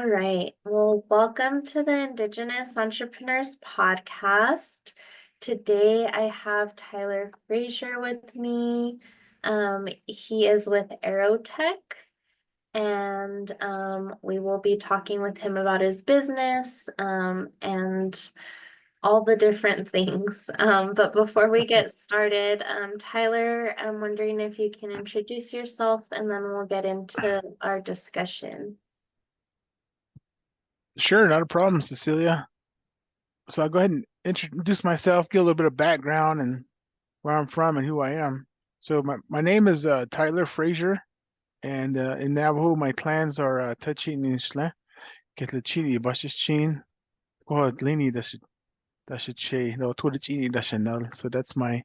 All right. Well, welcome to the Indigenous Entrepreneurs Podcast. Today I have Tyler Frazier with me. He is with ArrowTek, and we will be talking with him about his business and all the different things. But before we get started, Tyler, I'm wondering if you can introduce yourself and then we'll get into our discussion. Sure, not a problem, Cecilia. So I'll go ahead and introduce myself, give a little bit of background and where I'm from and who I am. So my name is Tyler Frazier, and in Navajo, my clans are Táchii'nii, Tódich'ii'nii, Tó'aheedlíinii, no, Tódich'ii'nii. So that's my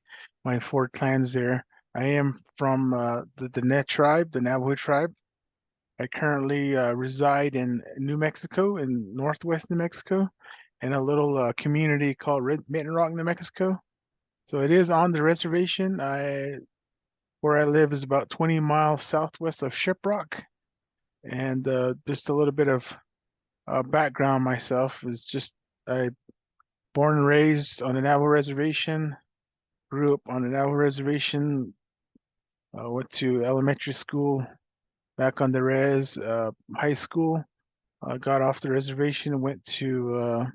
four clans there. I am from the Net tribe, the Navajo tribe. I currently reside in New Mexico, in northwest New Mexico, in a little community called Mittenrock, New Mexico. So it is on the reservation. Where I live is about 20 miles southwest of Shiprock. And just a little bit of background myself is just I born and raised on the Navajo reservation, grew up on the Navajo reservation, went to elementary school back on the high school. Got off the reservation and went to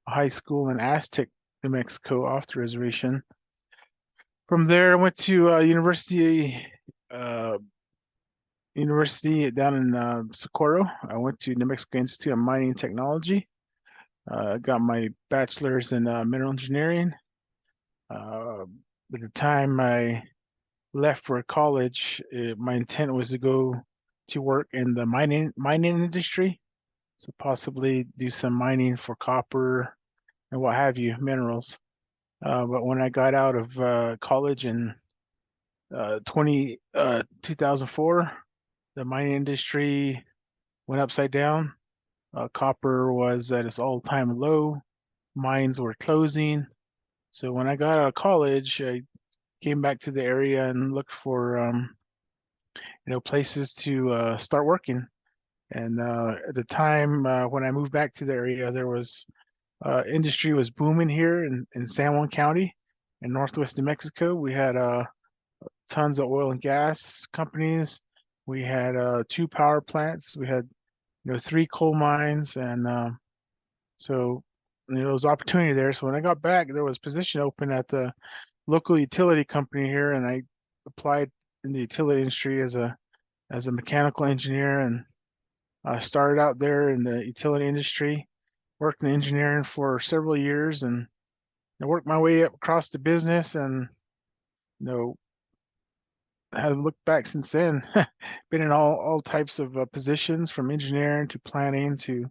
high school in Aztec, New Mexico, off the reservation. From there, I went to uh, university down in Socorro. I went to New Mexico Institute of Mining and Technology. Got my bachelor's in mineral engineering. At the time I left for college, my intent was to go to work in the mining industry. So possibly do some mining for copper and what have you, minerals. But when I got out of college in 2004, the mining industry went upside down. Copper was at its all-time low. Mines were closing. So when I got out of college, I came back to the area and looked for places to start working. And at the time when I moved back to the area, there was industry was booming here in San Juan County in northwest New Mexico. We had tons of oil and gas companies. We had two power plants. We had three coal mines, and so there was opportunity there. So when I got back, there was position open at the local utility company here, and I applied in the utility industry as a mechanical engineer, and started out there in the utility industry, worked in engineering for several years, and I worked my way up across the business, and you know have looked back since then. Been in all types of positions, from engineering to planning to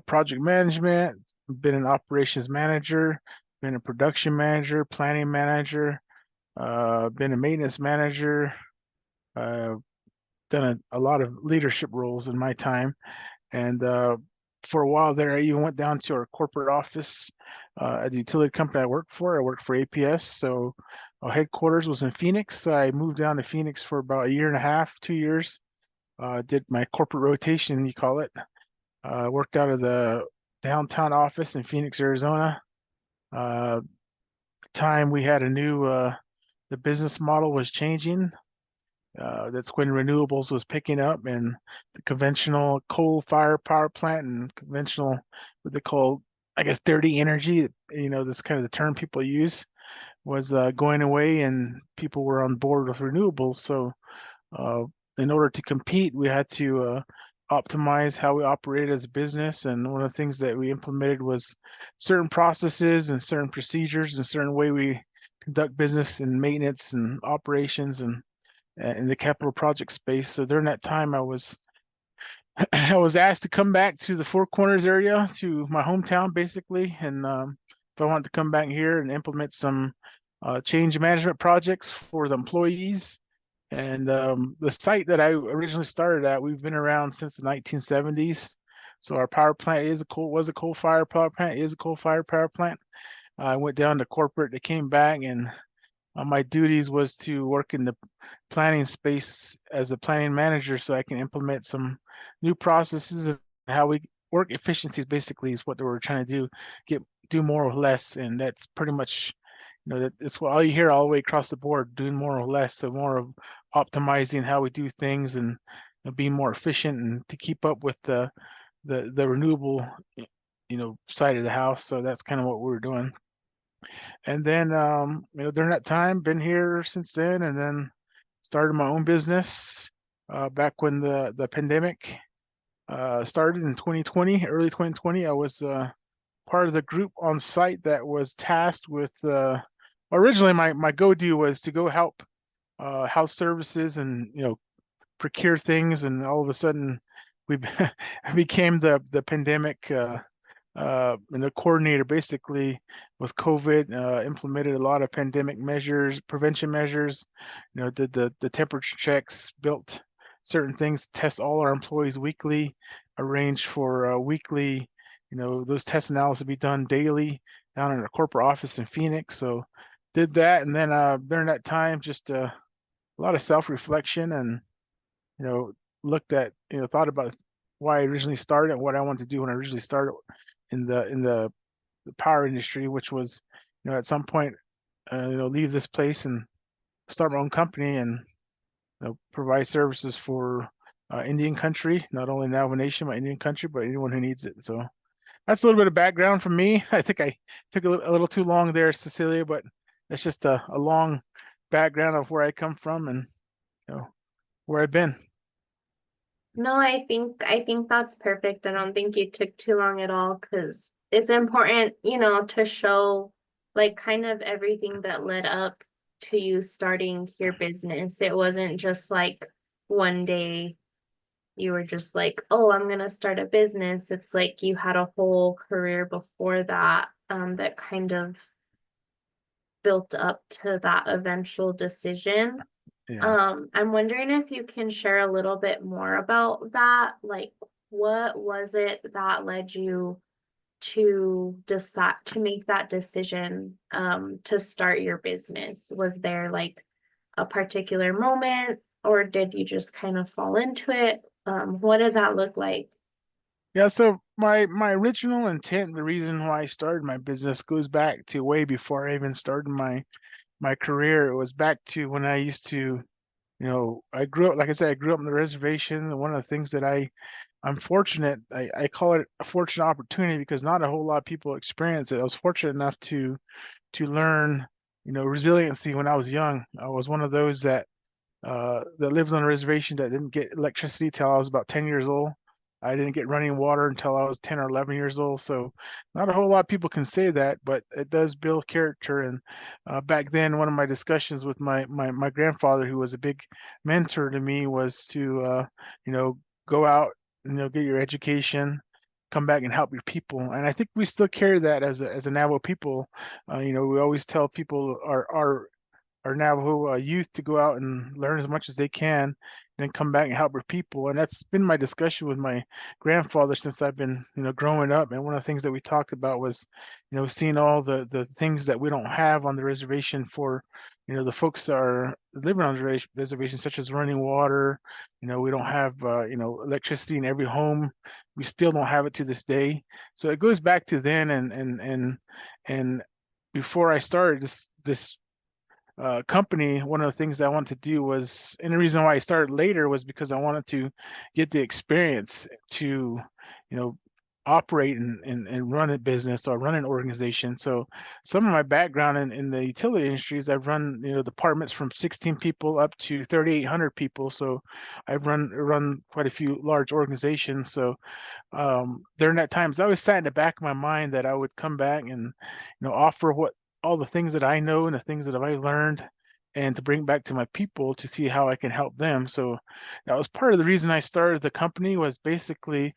project management. Been an operations manager, been a production manager, planning manager, been a maintenance manager. Uh, Done a lot of leadership roles in my time, and for a while there, I even went down to our corporate office at the utility company I worked for. I worked for APS, so our headquarters was in Phoenix. I moved down to Phoenix for about a year and a half, 2 years. Did my corporate rotation, you call it. Worked out of the downtown office in Phoenix, Arizona. Uh, Time we had the business model was changing. That's when renewables was picking up, and the conventional coal fire power plant and conventional, what they call, I guess, dirty energy, that's kind of the term people use, was going away, and people were on board with renewables. So uh, in order to compete, we had to optimize how we operated as a business. And one of the things that we implemented was certain processes and certain procedures and certain way we conduct business and maintenance and operations and in the capital project space. So during that time, I was I was asked to come back to the Four Corners area, to my hometown, basically, and if I wanted to come back here and implement some change management projects for the employees. And the site that I originally started at, we've been around since the 1970s. So our power plant was a coal fire power plant, is a coal fire power plant. I went down to corporate, they came back, and my duties was to work in the planning space as a planning manager, so I can implement some new processes and how we work efficiencies basically is what we're trying to do more or less, and that's pretty much, that's what all you hear all the way across the board, doing more or less. So more of optimizing how we do things and being more efficient and to keep up with the renewable side of the house. So that's kind of what we're doing. And then during that time, been here since then, and then started my own business back when the pandemic started in 2020, early 2020. I was part of the group on site that was tasked with originally my go-do was to go help house services and procure things, and all of a sudden we I became the pandemic and the coordinator basically with COVID. Implemented a lot of pandemic measures, prevention measures. Did the temperature checks, built certain things, test all our employees weekly, arranged for weekly, those test analysis to be done daily down in our corporate office in Phoenix. So did that, and then during that time, just a lot of self-reflection, and you know, looked at, thought about why I originally started and what I wanted to do when I originally started in the power industry, which was, at some point, leave this place and start my own company and provide services for Indian country, not only Navajo Nation, but Indian country, but anyone who needs it. So that's a little bit of background from me. I think I took a little too long there, Cecilia, but that's just a long background of where I come from and where I've been. No, I think that's perfect. I don't think you took too long at all because it's important, to show like kind of everything that led up to you starting your business. It wasn't just like one day you were just like, oh, I'm gonna start a business. It's like you had a whole career before that, that kind of built up to that eventual decision. Yeah. I'm wondering if you can share a little bit more about that. Like, what was it that led you to decide to make that decision, to start your business? Was there like a particular moment, or did you just kind of fall into it? What did that look like? Yeah, so my original intent, the reason why I started my business goes back to way before I even started my career. It was back to when I used to, I grew up, like I said, I grew up on the reservation. And one of the things that I'm fortunate, I call it a fortunate opportunity because not a whole lot of people experience it. I was fortunate enough to learn, resiliency when I was young. I was one of those that lived on a reservation that didn't get electricity till I was about 10 years old. I didn't get running water until I was 10 or 11 years old. So not a whole lot of people can say that, but it does build character. And back then, one of my discussions with my grandfather, who was a big mentor to me, was to, go out, get your education, come back and help your people. And I think we still carry that as a Navajo people. We always tell people our Navajo youth to go out and learn as much as they can, then come back and help their people. And that's been my discussion with my grandfather since I've been, growing up. And one of the things that we talked about was, seeing all the things that we don't have on the reservation for, the folks that are living on the reservation, such as running water. We don't have, electricity in every home. We still don't have it to this day. So it goes back to then, and before I started this company, one of the things that I wanted to do was, and the reason why I started later was because I wanted to get the experience to, you know, operate and run a business or run an organization. So some of my background in the utility industry is I've run, departments from 16 people up to 3,800 people. So I've run quite a few large organizations. So during that time, I always sat in the back of my mind that I would come back and, offer what all the things that I know and the things that I learned and to bring back to my people to see how I can help them. So that was part of the reason I started the company was basically,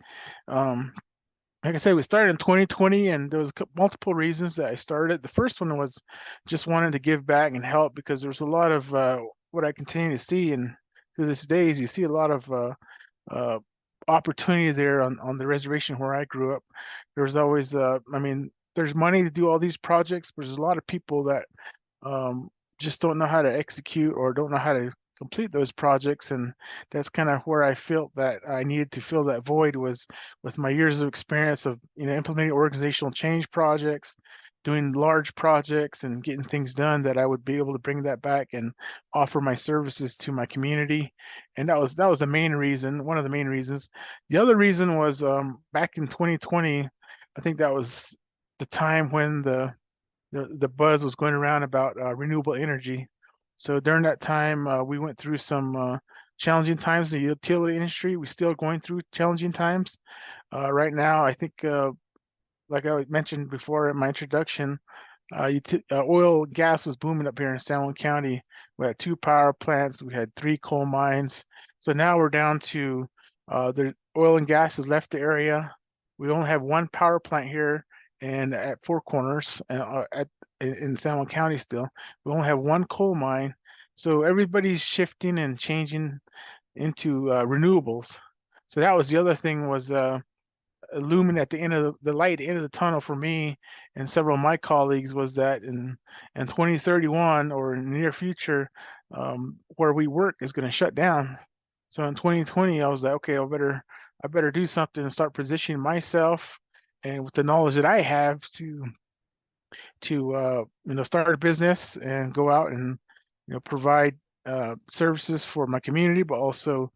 like I said, we started in 2020 and there was multiple reasons that I started. The first one was just wanting to give back and help because there's a lot of what I continue to see and to this day is you see a lot of uh, opportunity there on the reservation where I grew up. There's always, there's money to do all these projects, but there's a lot of people that just don't know how to execute or don't know how to complete those projects. And that's kind of where I felt that I needed to fill that void, was with my years of experience of, implementing organizational change projects, doing large projects and getting things done, that I would be able to bring that back and offer my services to my community. And that was the main reason, one of the main reasons. The other reason was, back in 2020, I think that was the time when the buzz was going around about renewable energy. So during that time, we went through some challenging times in the utility industry. We're still going through challenging times. Right now, I think, like I mentioned before in my introduction, oil and gas was booming up here in San Juan County. We had 2 power plants. We had 3 coal mines. So now we're down to, the oil and gas has left the area. We only have 1 power plant here, and at Four Corners, in San Juan County still. We only have 1 coal mine. So everybody's shifting and changing into renewables. So that was the other thing, was looming at the end of the light, at the end of the tunnel for me and several of my colleagues, was that in 2031, or in the near future, where we work is going to shut down. So in 2020, I was like, okay, I better do something and start positioning myself, and with the knowledge that I have, to start a business and go out and provide services for my community, but also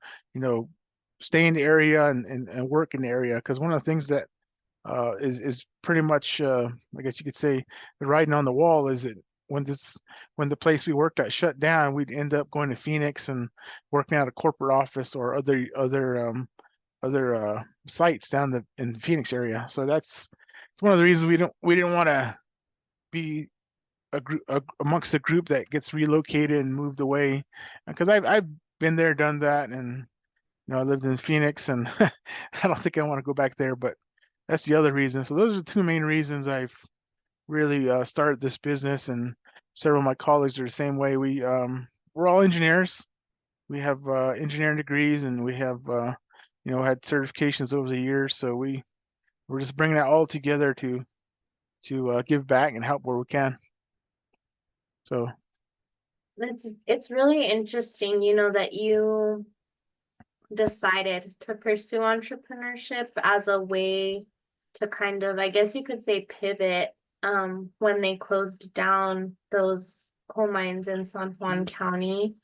stay in the area and work in the area. Because one of the things that is pretty much, I guess you could say, the writing on the wall, is that when the place we worked at shut down, we'd end up going to Phoenix and working at a corporate office or other sites down in the Phoenix area. So it's one of the reasons we didn't want to be amongst the group that gets relocated and moved away, because I've been there, done that, and I lived in Phoenix, and I don't think I want to go back there. But that's the other reason. So those are the 2 main reasons I've really started this business, and several of my colleagues are the same way. We're all engineers. We have engineering degrees, and we have had certifications over the years. So we're just bringing that all together to give back and help where we can. So It's really interesting, that you decided to pursue entrepreneurship as a way to kind of, I guess you could say, pivot when they closed down those coal mines in San Juan County.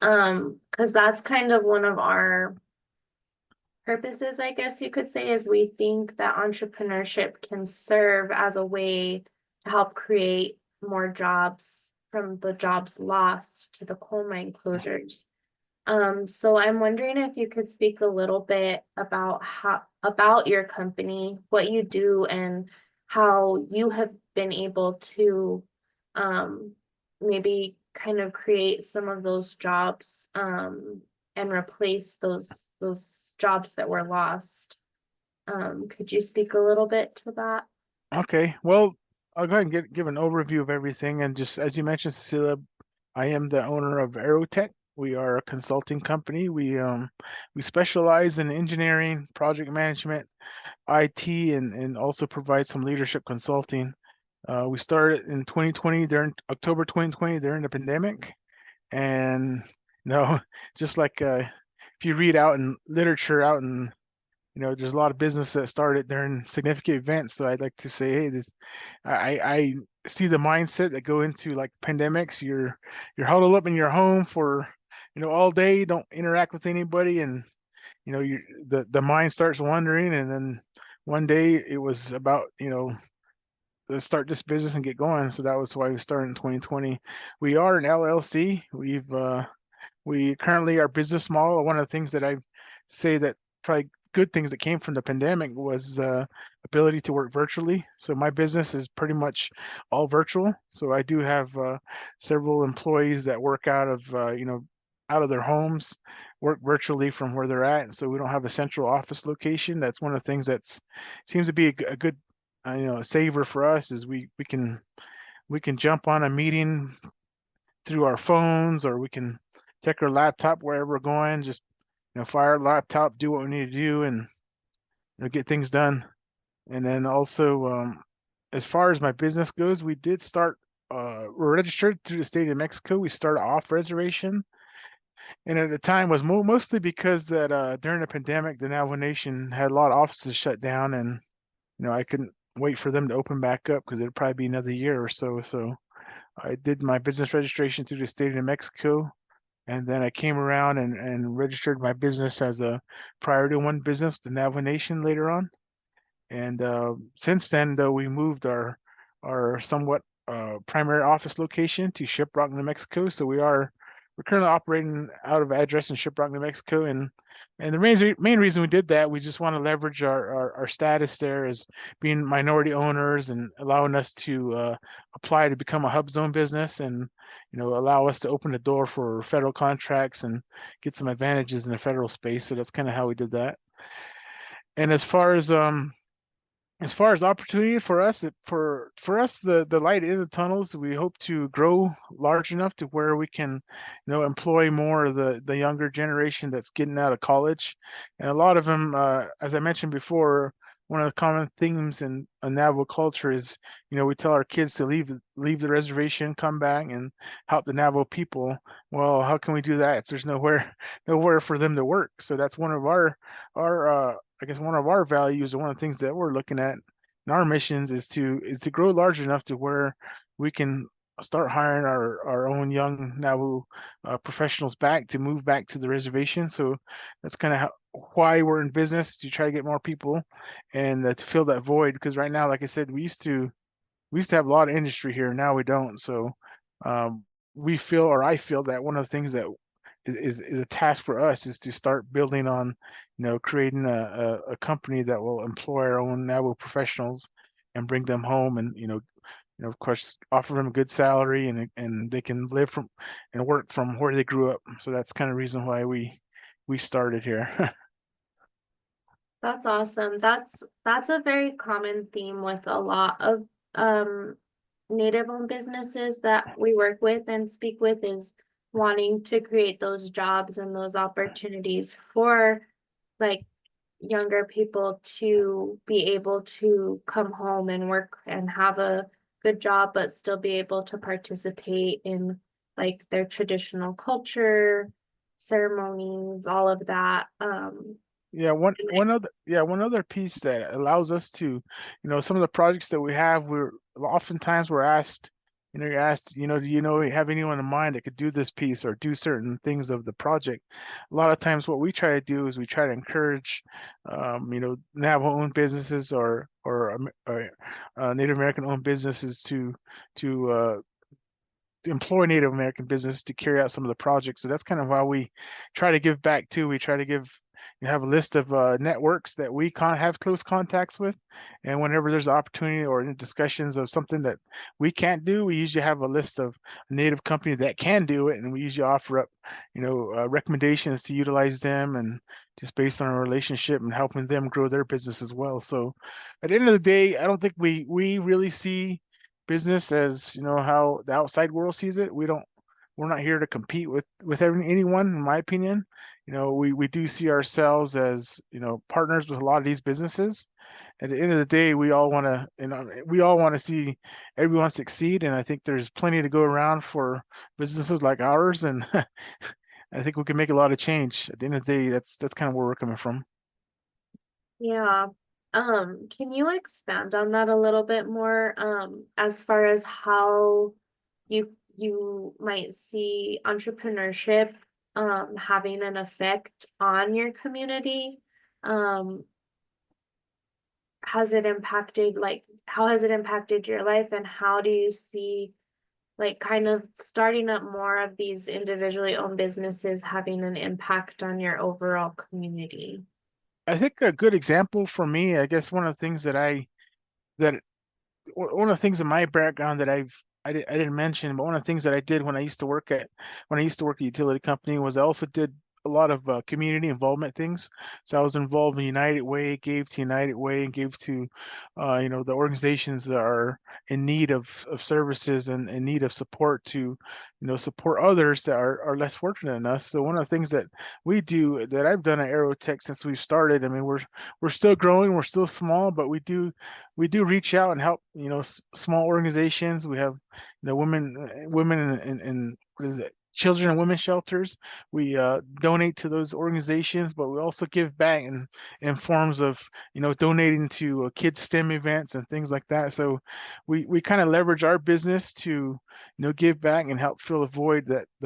Because that's kind of one of our purposes, I guess you could say, is we think that entrepreneurship can serve as a way to help create more jobs from the jobs lost to the coal mine closures. So I'm wondering if you could speak a little bit about your company, what you do, and how you have been able to maybe kind of create some of those jobs and replace those jobs that were lost. Could you speak a little bit to that? okay, well, I'll go ahead and give an overview of everything. And just as you mentioned, Cecilia, I am the owner of ArrowTek. We are a consulting company. We specialize in engineering, project management, IT, and also provide some leadership consulting. We started in 2020, during October 2020, during the pandemic. And just like, if you read out in literature, out in there's a lot of business that started during significant events. So I'd like to say, hey, I see the mindset that go into like pandemics. You're huddled up in your home for all day, don't interact with anybody, and the mind starts wandering. And then one day it was about let's start this business and get going. So that was why we started in 2020. We are an LLC. We currently, our business model, one of the things that I say that probably good things that came from the pandemic was ability to work virtually. So my business is pretty much all virtual. So I do have several employees that work out of out of their homes, work virtually from where they're at. And so we don't have a central office location. That's one of the things that seems to be a good a saver for us, is we can jump on a meeting through our phones, or we can take our laptop wherever we're going, just fire our laptop, do what we need to do, and get things done. And then also, as far as my business goes, we did start. We're registered through the state of Mexico. We started off reservation, And at the time was mostly because that during the pandemic, the Navajo Nation had a lot of offices shut down, and I couldn't wait for them to open back up because it'd probably be another year or so. So I did my business registration through the state of New Mexico, and then I came around and registered my business as a priority one business with the Navajo Nation later on. And since then, though, we moved our somewhat primary office location to Shiprock, New Mexico. So we're currently operating out of address in Shiprock, New Mexico, and the main reason we did that, we just want to leverage our status there as being minority owners and allowing us to apply to become a hub zone business, and allow us to open the door for federal contracts and get some advantages in the federal space. So that's kind of how we did that. And as far as opportunity for us, for us, the light in the tunnels, we hope to grow large enough to where we can, employ more of the younger generation that's getting out of college, and a lot of them, as I mentioned before, one of the common themes in Navajo culture is, we tell our kids to leave the reservation, come back, and help the Navajo people. Well, how can we do that if there's nowhere for them to work? So that's one of our I guess one of our values, or one of the things that we're looking at in our missions, is to grow large enough to where we can start hiring our own young Navajo professionals back to move back to the reservation. So that's kind of why we're in business, to try to get more people and to fill that void. Because right now, like I said, we used to have a lot of industry here. Now we don't. So um, I feel that one of the things that is a task for us is to start building on, creating a company that will employ our own Navajo professionals and bring them home, and of course offer them a good salary, and they can live from and work from where they grew up. So that's kind of reason why we started here. That's awesome. That's a very common theme with a lot of um native owned businesses that we work with and speak with, is wanting to create those jobs and those opportunities for like younger people to be able to come home and work and have a good job, but still be able to participate in like their traditional culture, ceremonies, all of that. Yeah, one other piece that allows us to, some of the projects that we have, we're asked, you're asked, do have anyone in mind that could do this piece or do certain things of the project? A lot of times what we try to do is we try to encourage, Navajo-owned businesses or Native American-owned businesses to employ Native American business to carry out some of the projects. So that's kind of why we try to give back too. We try to have a list of networks that we have close contacts with, and whenever there's opportunity or discussions of something that we can't do, we usually have a list of a Native company that can do it, and we usually offer up, recommendations to utilize them, and just based on our relationship and helping them grow their business as well. So, at the end of the day, I don't think we really see business as how the outside world sees it. We're not here to compete with anyone, in my opinion. We do see ourselves as partners with a lot of these businesses. At the end of the day, we all want to see everyone succeed, and I think there's plenty to go around for businesses like ours, and I think we can make a lot of change. At the end of the day, that's kind of where we're coming from. Yeah. Can you expand on that a little bit more, as far as how you might see entrepreneurship having an effect on your community? Um, has it impacted, like, how has it impacted your life, and how do you see like kind of starting up more of these individually owned businesses having an impact on your overall community? I think a good example for me, I guess one of the things that one of the things in my background that I didn't mention, but one of the things that I did when I used to work at a utility company was I also did a lot of community involvement things. So I was involved in United Way, gave to United Way, and gave to the organizations that are in need of services and in need of support to support others that are less fortunate than us. So one of the things that we do, that I've done at ArrowTek since we've started, I mean, we're still growing, we're still small, but we do reach out and help small organizations. We have women in what is it, children and women's shelters. We donate to those organizations, but we also give back in forms of, donating to kids STEM events and things like that. So we kind of leverage our business to, give back and help fill the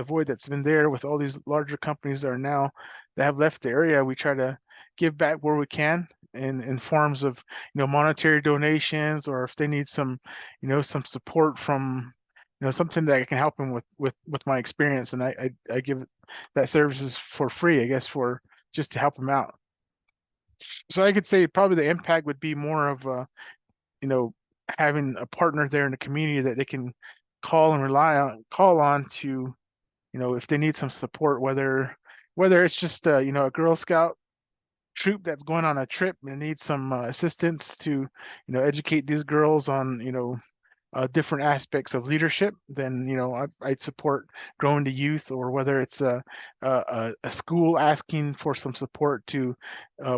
void that's been there with all these larger companies that have left the area. We try to give back where we can in forms of, monetary donations, or if they need some, some support from, something that I can help them with my experience, and I give that services for free, I guess, for just to help them out. So I could say probably the impact would be more of you know having a partner there in the community that they can call on to, if they need some support, whether it's just a Girl Scout troop that's going on a trip and needs some assistance to, educate these girls on, different aspects of leadership, then, I'd support growing the youth, or whether it's a school asking for some support to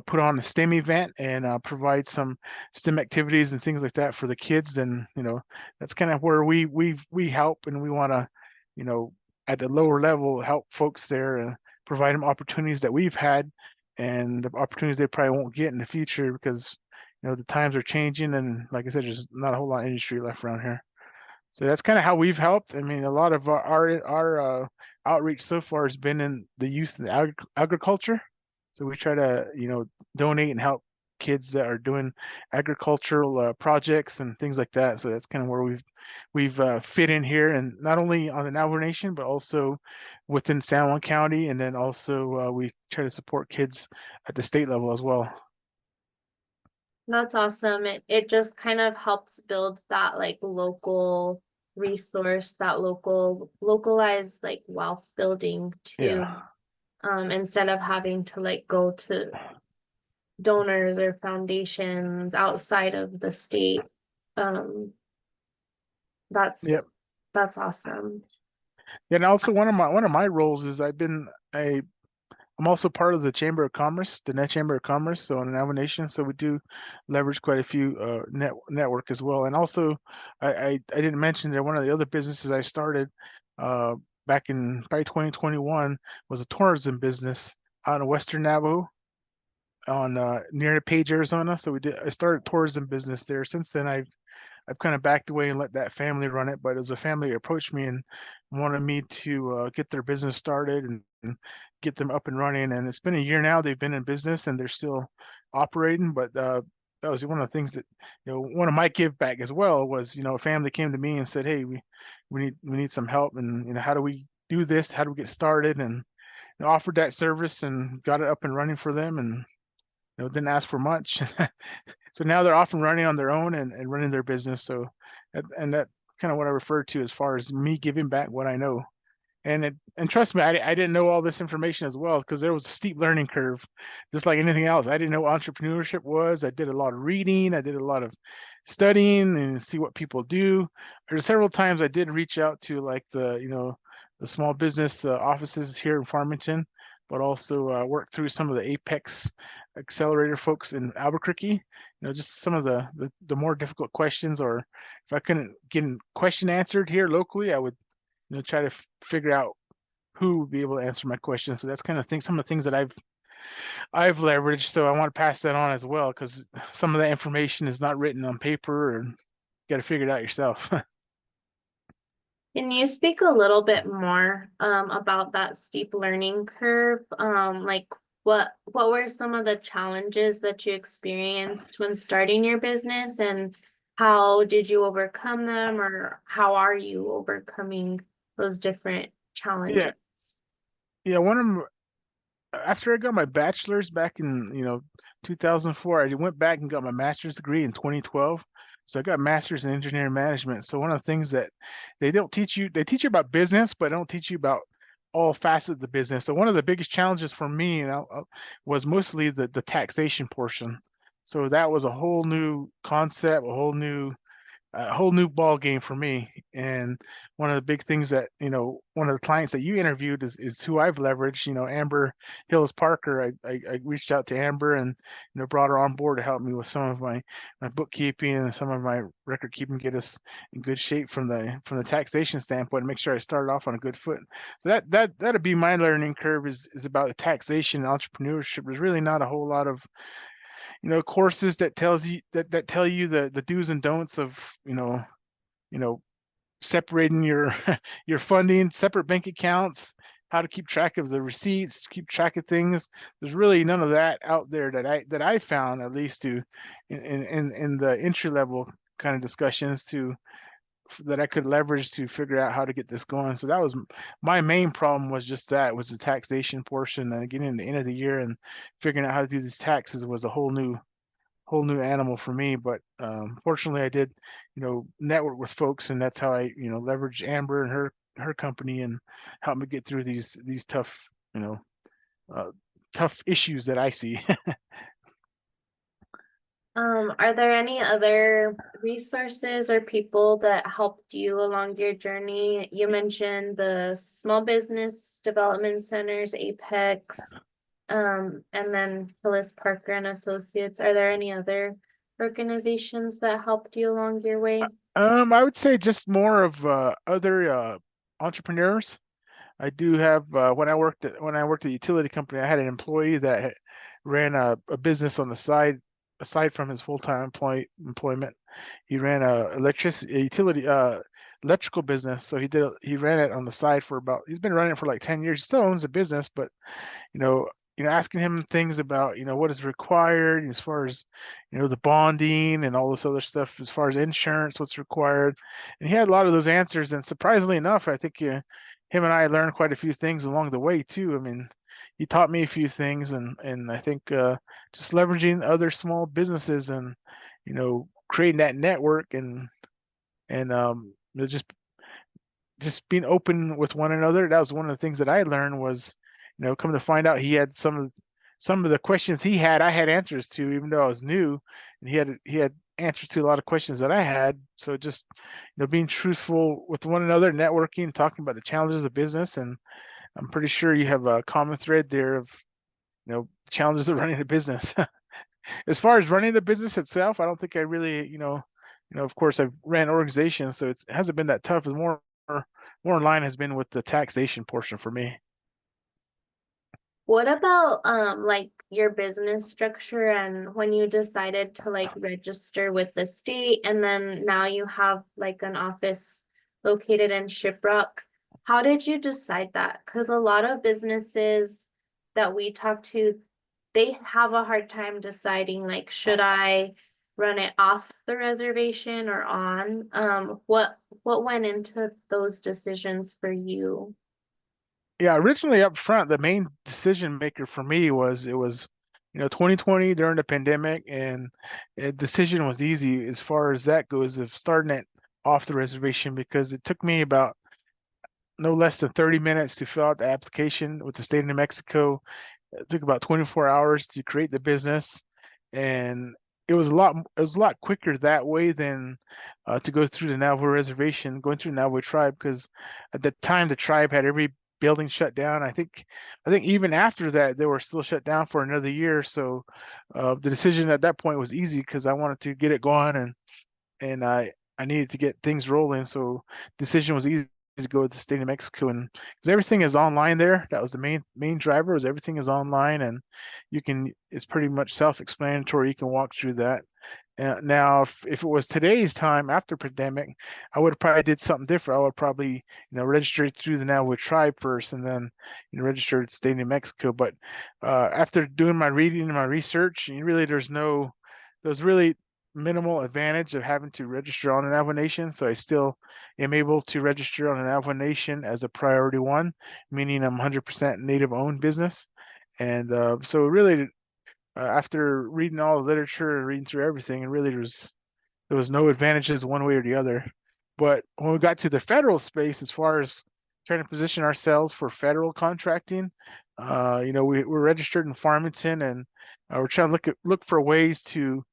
put on a STEM event and provide some STEM activities and things like that for the kids. Then, that's kind of where we help, and we want to, at the lower level, help folks there and provide them opportunities that we've had, and the opportunities they probably won't get in the future, because the times are changing, and like I said, there's not a whole lot of industry left around here. So that's kind of how we've helped. I mean, a lot of our outreach so far has been in the youth and agriculture. So we try to, donate and help kids that are doing agricultural projects and things like that. So that's kind of where we've fit in here, and not only on the Navajo Nation, but also within San Juan County, and then also we try to support kids at the state level as well. That's awesome. It just kind of helps build that like local resource, that localized like wealth building too. Yeah. Instead of having to like go to donors or foundations outside of the state. Um, that's Yep. that's awesome. And also one of my roles is I'm also part of the Chamber of Commerce, the Net Chamber of Commerce, so in the Navajo Nation. So we do leverage quite a few network as well. And also, I didn't mention that one of the other businesses I started uh, back in by 2021 was a tourism business out in Western Navajo, on near Page, Arizona. So I started a tourism business there. Since then, I've kind of backed away and let that family run it. But as a family approached me and wanted me to get their business started and get them up and running, and it's been a year now. They've been in business and they're still operating. But that was one of the things that, one of my give back as well was, a family came to me and said, "Hey, we need some help, and how do we do this? How do we get started?" And offered that service and got it up and running for them, and didn't ask for much. So now they're off and running on their own, and running their business. So, and that kind of what I refer to as far as me giving back what I know. And trust me, I didn't know all this information as well, because there was a steep learning curve, just like anything else. I didn't know what entrepreneurship was. I did a lot of reading. I did a lot of studying and see what people do. There's several times I did reach out to like the small business offices here in Farmington, but also work through some of the Apex accelerator folks in Albuquerque. Just some of the more difficult questions, or if I couldn't get a question answered here locally, I would try to figure out who would be able to answer my questions. So that's kind of some of the things that I've leveraged. So I want to pass that on as well, because some of that information is not written on paper, and you got to figure it out yourself. Can you speak a little bit more about that steep learning curve? Like what were some of the challenges that you experienced when starting your business, and how did you overcome them, or how are you overcoming those different Yeah, challenges? yeah. One of them, after I got my bachelor's back in 2004, I went back and got my master's degree in 2012. So I got a master's in engineering management. So one of the things that they teach you about business, but they don't teach you about all facets of the business. So one of the biggest challenges for me, was mostly the taxation portion. So that was a whole new concept, a whole new a whole new ball game for me. And one of the big things that, one of the clients that you interviewed is who I've leveraged, Amber Hills Parker. I reached out to Amber and, brought her on board to help me with some of my bookkeeping and some of my record keeping, get us in good shape from the taxation standpoint, and make sure I started off on a good foot. So that'd be my learning curve is about the taxation and entrepreneurship. There's really not a whole lot of courses that tell you the do's and don'ts of you know separating your your funding, separate bank accounts, how to keep track of the receipts, keep track of things. There's really none of that out there that I found, at least to in the entry level kind of discussions that I could leverage to figure out how to get this going. So that was my main problem, was just that, was the taxation portion. And getting in the end of the year and figuring out how to do these taxes was a whole new animal for me. But fortunately, I did, network with folks, and that's how I, leveraged Amber and her company and helped me get through these tough, you know, uh, tough issues that I see. Are there any other resources or people that helped you along your journey? You mentioned the Small Business Development Centers, Apex, and then Phyllis Parker and Associates. Are there any other organizations that helped you along your way? I would say just more of other entrepreneurs. I do have when I worked at a utility company, I had an employee that ran a business on the side, aside from his full-time employment. He ran a utility electrical business. So he ran it on the side he's been running it for like 10 years. He still owns the business, but you know, asking him things about, what is required as far as, the bonding and all this other stuff, as far as insurance, what's required. And he had a lot of those answers. And surprisingly enough, I think him and I learned quite a few things along the way too. I mean, he taught me a few things, and I think just leveraging other small businesses and, creating that network and just being open with one another. That was one of the things that I learned was, come to find out, he had some of the questions he had, I had answers to, even though I was new, and he had answers to a lot of questions that I had. So just, being truthful with one another, networking, talking about the challenges of business. And I'm pretty sure you have a common thread there of, challenges of running a business. As far as running the business itself, I don't think I really, of course I've ran organizations, so it hasn't been that tough. It's more in line has been with the taxation portion for me. What about like your business structure and when you decided to like register with the state and then now you have like an office located in Shiprock? How did you decide that? Because a lot of businesses that we talk to, they have a hard time deciding like, should I run it off the reservation or on? What went into those decisions for you? Yeah, originally up front, the main decision maker for me was, it was, 2020 during the pandemic, and the decision was easy as far as that goes, of starting it off the reservation, because it took me about no less than 30 minutes to fill out the application with the state of New Mexico. It took about 24 hours to create the business, and it was a lot quicker that way than to go through the Navajo reservation, going through the Navajo tribe, because at the time the tribe had every building shut down. I think even after that they were still shut down for another year. So the decision at that point was easy, because I wanted to get it going, and I needed to get things rolling. So decision was easy to go to the state of Mexico, and because everything is online there. That was the main driver, was everything is online, and it's pretty much self-explanatory. You can walk through that. Now, if it was today's time after pandemic, I would have probably did something different. I would probably, register through the Navajo tribe first, and then, register at the state of New Mexico. But after doing my reading and my research, really there's really minimal advantage of having to register on an Navajo Nation. So I still am able to register on an Navajo Nation as a priority one, meaning I'm 100% native owned business. And so really, after reading all the literature and reading through everything, and really there was no advantages one way or the other. But when we got to the federal space, as far as trying to position ourselves for federal contracting, we're registered in Farmington, and we're trying to look for ways to,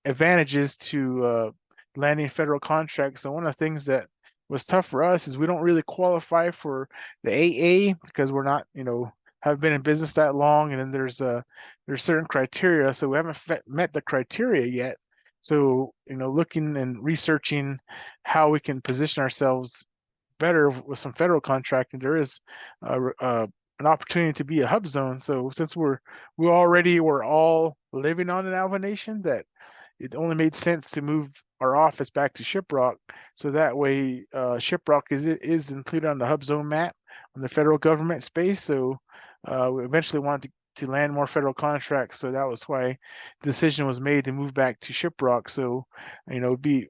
advantages to landing federal contracts. So one of the things that was tough for us is we don't really qualify for the AA because we're not, have been in business that long, and then there's certain criteria, so we haven't met the criteria yet. So, looking and researching how we can position ourselves better with some federal contracting, there is an opportunity to be a hub zone. So since we already were all living on the Navajo Nation, that it only made sense to move our office back to Shiprock, so that way Shiprock is included on the hub zone map on the federal government space. So we eventually wanted to land more federal contracts, so that was why the decision was made to move back to Shiprock. So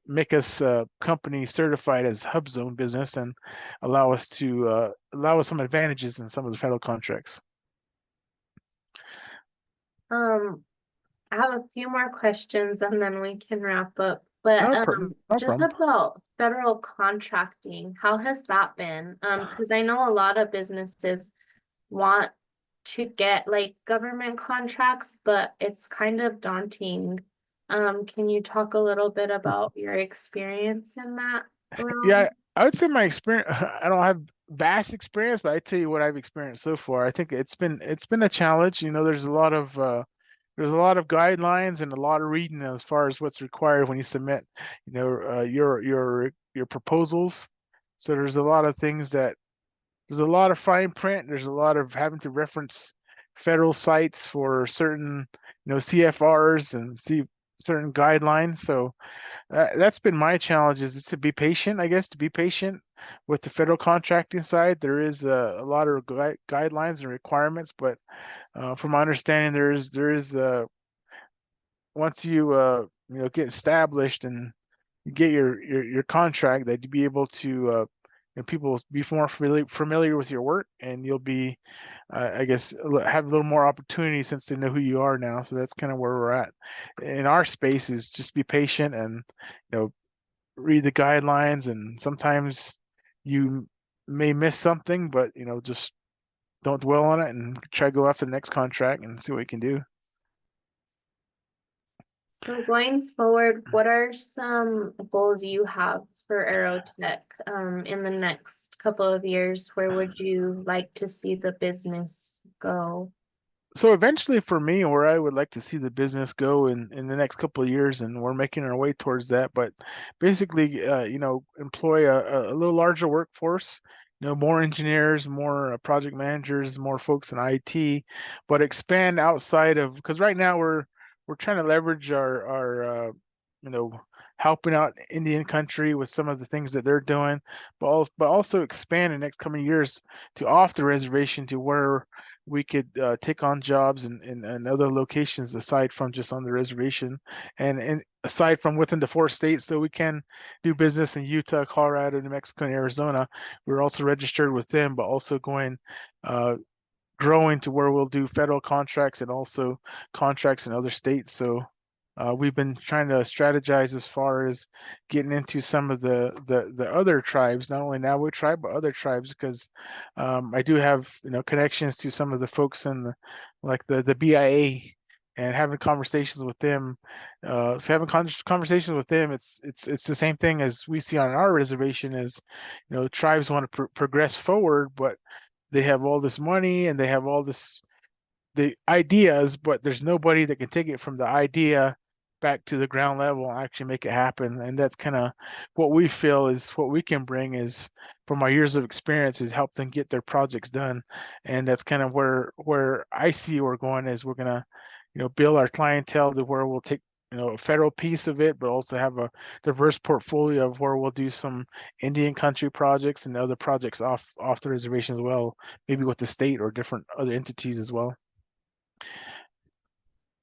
make us company certified as hub zone business and allow us some advantages in some of the federal contracts. I have a few more questions and then we can wrap up. But No just problem. about federal contracting, how has that been? Because I know a lot of businesses want to get like government contracts, but it's kind of daunting. Can you talk a little bit about your experience in that Yeah, realm? I would say my experience. I don't have vast experience, but I tell you what I've experienced so far. I think it's been a challenge. There's a lot of guidelines and a lot of reading as far as what's required when you submit, your proposals. So there's a lot of fine print. There's a lot of having to reference federal sites for certain, CFRs and see certain guidelines. So that's been my challenge is to be patient, I guess, to be patient with the federal contracting side. There is a lot of guidelines and requirements, but from my understanding, there is once you get established and you get your contract, that you be able to people be more familiar with your work, and you'll be I guess have a little more opportunity since they know who you are now. So that's kind of where we're at in our space, is just be patient and read the guidelines, and sometimes you may miss something, but just don't dwell on it and try to go after the next contract and see what you can do. So going forward, what are some goals you have for ArrowTek in the next couple of years? Where would you like to see the business go? So eventually, for me, where I would like to see the business go in the next couple of years, and we're making our way towards that, but basically, employ a little larger workforce, more engineers, more project managers, more folks in IT, but expand outside of, because right now we're trying to leverage our you know helping out Indian country with some of the things that they're doing, but also expand in the next coming years to off the reservation to where we could take on jobs in other locations aside from just on the reservation, and aside from within the 4 states. So we can do business in Utah, Colorado, New Mexico, and Arizona. We're also registered with them, but also uh, growing to where we'll do federal contracts and also contracts in other states. So we've been trying to strategize as far as getting into some of the other tribes, not only Navajo tribe but other tribes, because I do have connections to some of the folks in the BIA, and having conversations with them. So having conversations with them, it's the same thing as we see on our reservation. Is tribes want to progress forward, but they have all this money and they have all the ideas, but there's nobody that can take it from the idea back to the ground level and actually make it happen. And that's kind of what we feel is what we can bring, is from our years of experience, is help them get their projects done. And that's kind of where I see we're going, is we're gonna build our clientele to where we'll take a federal piece of it, but also have a diverse portfolio of where we'll do some Indian country projects and other projects off the reservation as well, maybe with the state or different other entities as well.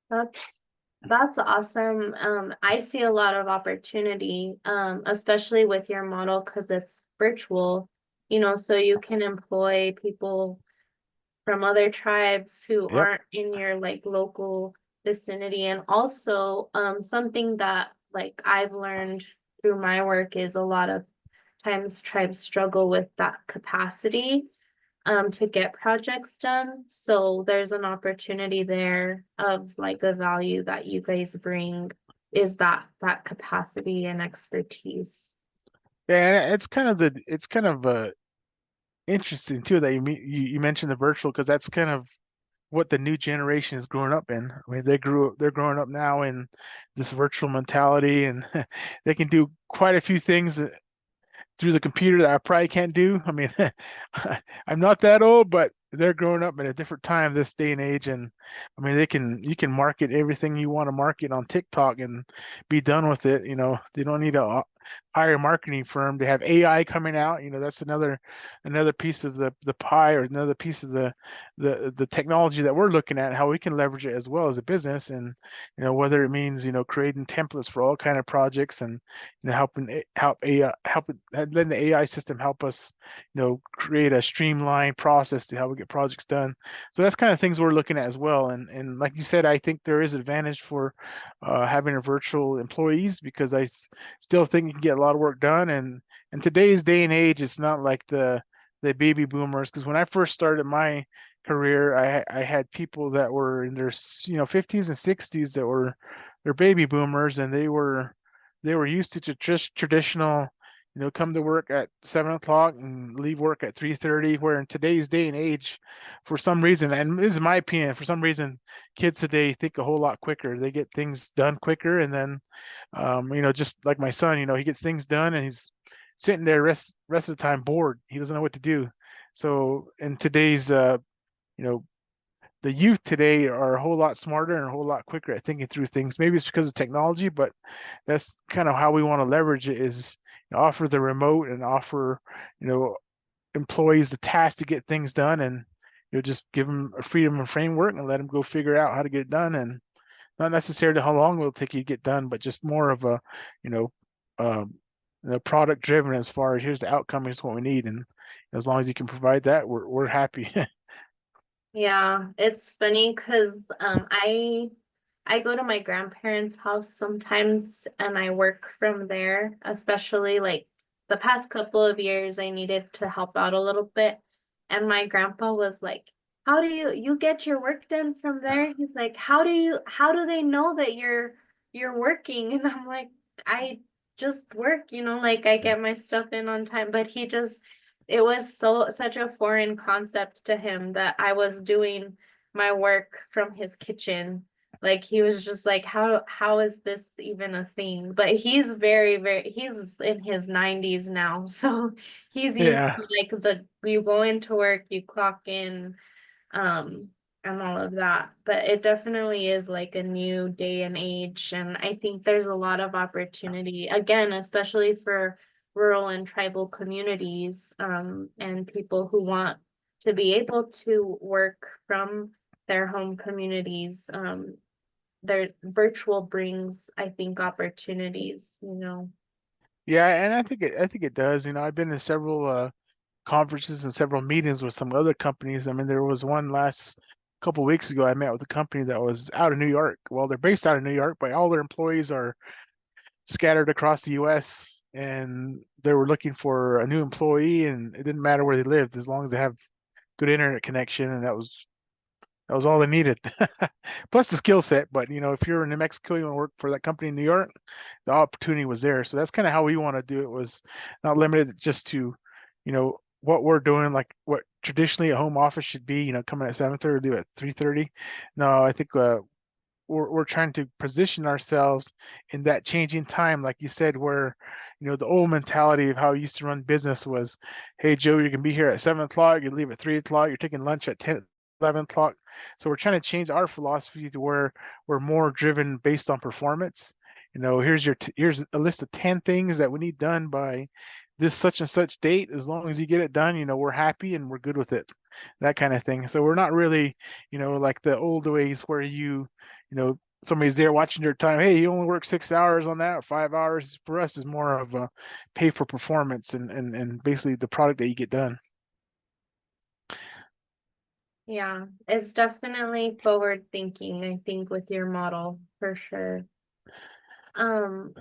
That's that's awesome. I see a lot of opportunity, especially with your model because it's virtual, so you can employ people from other tribes who Yep. aren't in your like local vicinity. And also, something that like I've learned through my work is a lot of times tribes struggle with that capacity to get projects done. So there's an opportunity there of like a value that you guys bring. is that capacity and expertise. Yeah, and it's kind of interesting too that you mentioned the virtual, because that's kind of what the new generation is growing up in. I mean, they're growing up now in this virtual mentality, and they can do quite a few things through the computer that I probably can't do. I mean, I'm not that old, but they're growing up in a different time this day and age. And I mean, you can market everything you want to market on TikTok and be done with it. You know, they don't need to hire a marketing firm. They have AI coming out. You know, that's another piece of the pie, or another piece of the technology that we're looking at, how we can leverage it as well as a business. And you know, whether it means, you know, creating templates for all kind of projects, and you know, help AI, letting the AI system help us, you know, create a streamlined process to how we get projects done. So that's kind of things we're looking at as well. And like you said, I think there is advantage for having a virtual employees, because still think you can get a lot of work done. And in today's day and age, it's not like the baby boomers. Because when I first started my career, I had people that were in their, you know, 50s and 60s that were they're baby boomers, and they were used to just traditional, you know, come to work at 7 o'clock and leave work at 3:30. Where in today's day and age, for some reason, and this is my opinion, for some reason, kids today think a whole lot quicker. They get things done quicker, and then, you know, just like my son, you know, he gets things done, and he's sitting there rest of the time bored. He doesn't know what to do. So in today's, you know, the youth today are a whole lot smarter and a whole lot quicker at thinking through things. Maybe it's because of technology, but that's kind of how we want to leverage it, is, you know, offer the remote and offer, you know, employees the task to get things done, and you know, just give them a freedom and framework and let them go figure out how to get it done. And not necessarily how long it will take you to get done, but just more of a, you know, um, you know, product driven, as far as here's the outcome, here's what we need. And as long as you can provide that, we're happy. Yeah, it's funny because I go to my grandparents' house sometimes and I work from there, especially like the past couple of years I needed to help out a little bit. And my grandpa was like, "How do you get your work done from there?" He's like, how do they know that you're working?" And I'm like, "I just work, like I get my stuff in on time." But it was such a foreign concept to him that I was doing my work from his kitchen. Like he was just like, how is this even a thing? But he's he's in his 90s now. So he's used Yeah. to like you go into work, you clock in, um, and all of that. But it definitely is like a new day and age. And I think there's a lot of opportunity, again, especially for rural and tribal communities, and people who want to be able to work from their home communities. Their virtual brings, I think, opportunities. Yeah, and I think it does. You know, I've been to several conferences and several meetings with some other companies. I mean, there was one last couple weeks ago. I met with a company that was out of New York. Well, they're based out of New York, but all their employees are scattered across the U.S. And they were looking for a new employee, and it didn't matter where they lived as long as they have good internet connection, and that was all they needed. Plus the skill set. But you know, if you're in New Mexico, you want to work for that company in New York, the opportunity was there. So that's kind of how we want to do it. Was not limited just to, you know, what we're doing, like what traditionally a home office should be. You know, coming at 7:30, do at 3:30. No, I think we're trying to position ourselves in that changing time, like you said, where you know the old mentality of how we used to run business was, hey Joe, you can be here at 7 o'clock, you leave at 3 o'clock, you're taking lunch at 10, 11 o'clock. So we're trying to change our philosophy to where we're more driven based on performance. You know, here's a list of 10 things that we need done by this such and such date. As long as you get it done, you know, we're happy and we're good with it, that kind of thing. So we're not really, you know, like the old ways where you know, somebody's there watching their time. Hey, you only work 6 hours on that or 5 hours. For us, is more of a pay for performance, and basically the product that you get done. Yeah, it's definitely forward thinking, I think, with your model for sure. Um,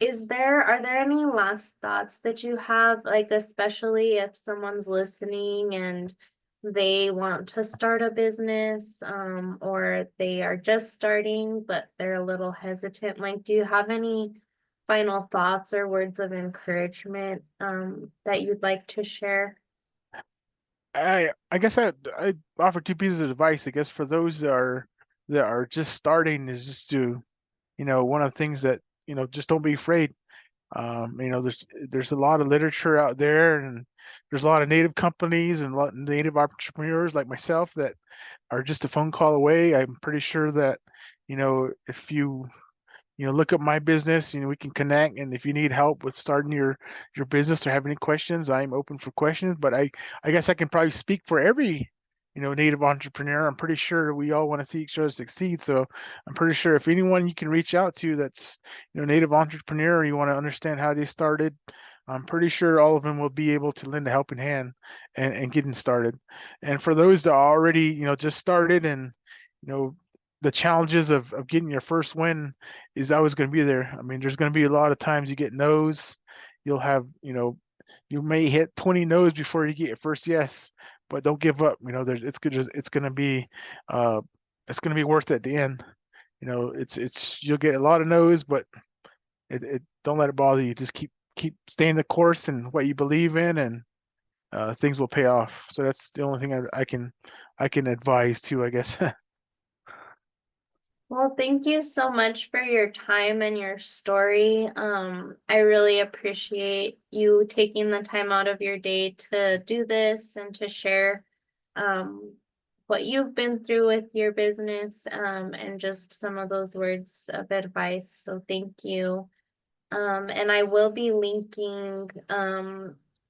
are there any last thoughts that you have, like especially if someone's listening and they want to start a business, or they are just starting, but they're a little hesitant. Like, do you have any final thoughts or words of encouragement, that you'd like to share? I guess I offer two pieces of advice. I guess for those that are just starting is just to, one of the things that, just don't be afraid. There's a lot of literature out there, and there's a lot of native companies and a lot of native entrepreneurs like myself that are just a phone call away. I'm pretty sure that, if you look up my business, we can connect. And if you need help with starting your business or have any questions, I'm open for questions. But I guess I can probably speak for every, native entrepreneur. I'm pretty sure we all want to see each other succeed. So I'm pretty sure if anyone you can reach out to that's, native entrepreneur, or you want to understand how they started, I'm pretty sure all of them will be able to lend a helping hand and getting started. And for those that are already, just started and, you know, the challenges of getting your first win is always going to be there. I mean, there's going to be a lot of times you get no's. You'll have, you may hit 20 no's before you get your first yes, but don't give up. It's good. It's going to be, uh, it's going to be worth it at the end. You'll get a lot of no's, but don't let it bother you. Just keep staying the course and what you believe in, and things will pay off. So that's the only thing I can advise too, I guess. Well, thank you so much for your time and your story. I really appreciate you taking the time out of your day to do this and to share what you've been through with your business, and just some of those words of advice. So thank you. And I will be linking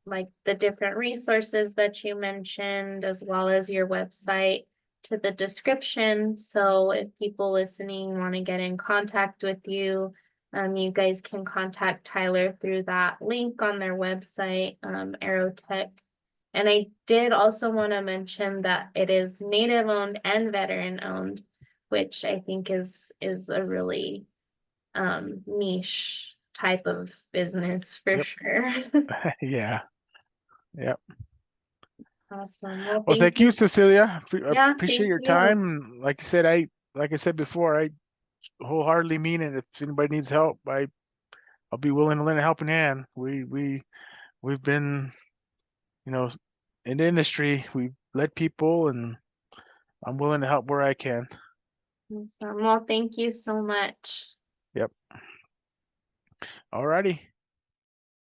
like the different resources that you mentioned, as well as your website, to the description. So if people listening want to get in contact with you, you guys can contact Tyler through that link on their website, ArrowTek. And I did also want to mention that it is native owned and veteran owned, which I think is a really niche type of business for Yep. sure. Yeah. Yep. Awesome. Well, Well, thank thank you, you. Cecilia. I Yeah, appreciate thank your you. time. Like I said before, I wholeheartedly mean it. If anybody needs help, I'll be willing to lend a helping hand. We've been, you know, in the industry. We've led people, and I'm willing to help where I can. Awesome. Well, thank you so much. Yep. Alrighty.